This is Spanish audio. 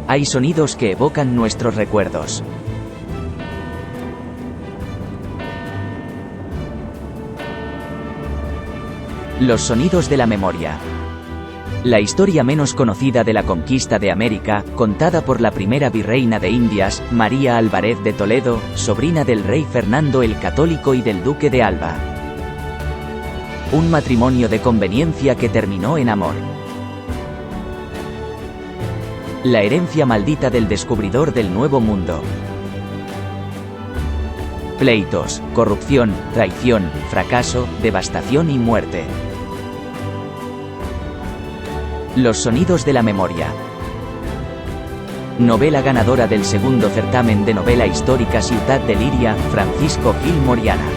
Hay sonidos que evocan nuestros recuerdos. Los sonidos de la memoria. La historia menos conocida de la conquista de América, contada por la primera virreina de Indias, María Álvarez de Toledo, sobrina del rey Fernando el Católico y del duque de Alba. Un matrimonio de conveniencia que terminó en amor. La herencia maldita del descubridor del Nuevo Mundo. Pleitos, corrupción, traición, fracaso, devastación y muerte. Los sonidos de la memoria. Novela ganadora del segundo certamen de novela histórica Ciutat de Liria, Francisco Gil Moriana.